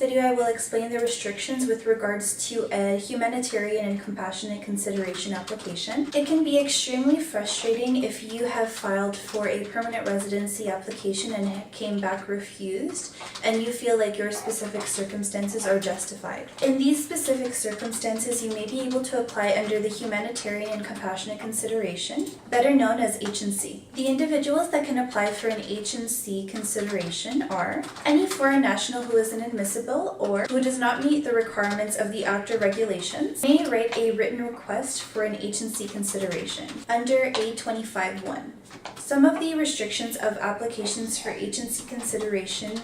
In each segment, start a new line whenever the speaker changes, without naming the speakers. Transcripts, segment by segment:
video, I will explain the restrictions with regards to a Humanitarian and Compassionate Consideration application. It can be extremely frustrating if you have filed for a permanent residency application and came back refused, and you feel like your specific circumstances are justified. In these specific circumstances, you may be able to apply under the Humanitarian and Compassionate Consideration, better known as H&C. The individuals that can apply for an H&C consideration are any foreign national who is inadmissible or who does not meet the requirements of the Act or regulations may write a written request for an H&C consideration under A25(1). Some of the restrictions of applications for H&C consideration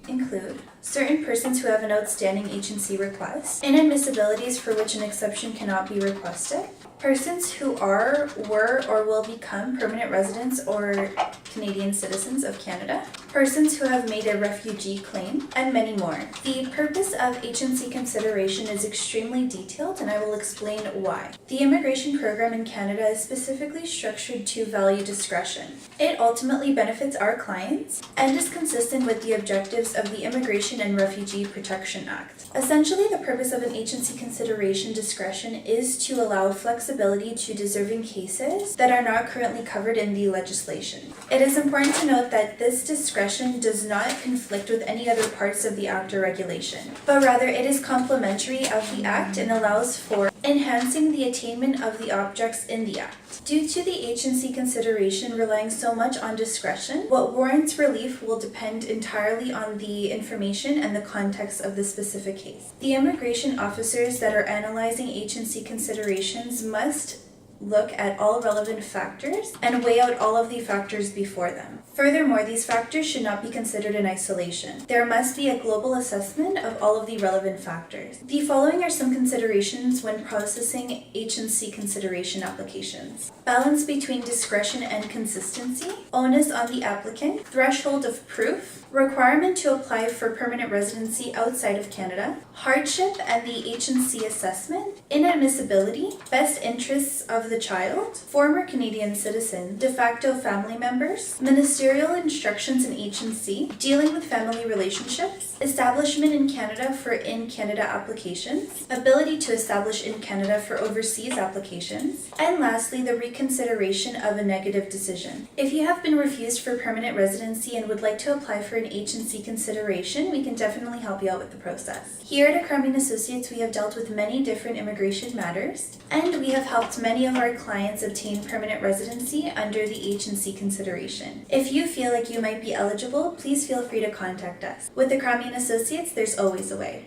include certain persons who have an outstanding H&C request, inadmissibilities for which an exception cannot be requested, persons who are, were, or will become permanent residents or Canadian citizens of Canada, persons who have made a refugee claim, and many more. The purpose of H&C consideration is extremely detailed, and I will explain why. The immigration program in Canada is specifically structured to value discretion. It ultimately benefits our clients and is consistent with the objectives of the Immigration and Refugee Protection Act. Essentially, the purpose of an H&C consideration discretion is to allow flexibility to deserving cases that are not currently covered in the legislation. It is important to note that this discretion does not conflict with any other parts of the Act or regulation, but rather it is complementary of the Act and allows for enhancing the attainment of the objects in the Act. Due to the H&C consideration relying so much on discretion, what warrants relief will depend entirely on the information and the context of the specific case. The immigration officers that are analyzing H&C considerations must look at all relevant factors and weigh out all of the factors before them. Furthermore, these factors should not be considered in isolation. There must be a global assessment of all of the relevant factors. The following are some considerations when processing H&C consideration applications: balance between discretion and consistency, onus on the applicant, threshold of proof, requirement to apply for permanent residency outside of Canada, hardship and the H&C assessment, inadmissibility, best interests of the child, former Canadian citizen, de facto family members, Ministerial Instructions and H&C, dealing with family relationships, establishment in Canada for in-Canada applications, ability to establish in Canada for overseas applications, and lastly, the reconsideration of a negative decision. If you have been refused for permanent residency and would like to apply for an H&C consideration, we can definitely help you out with the process. Here at Akrami & Associates, we have dealt with many different immigration matters, and we have helped many of our clients obtain permanent residency under the H&C consideration. If you feel like you might be eligible, please feel free to contact us. With Akrami & Associates, there's always a way.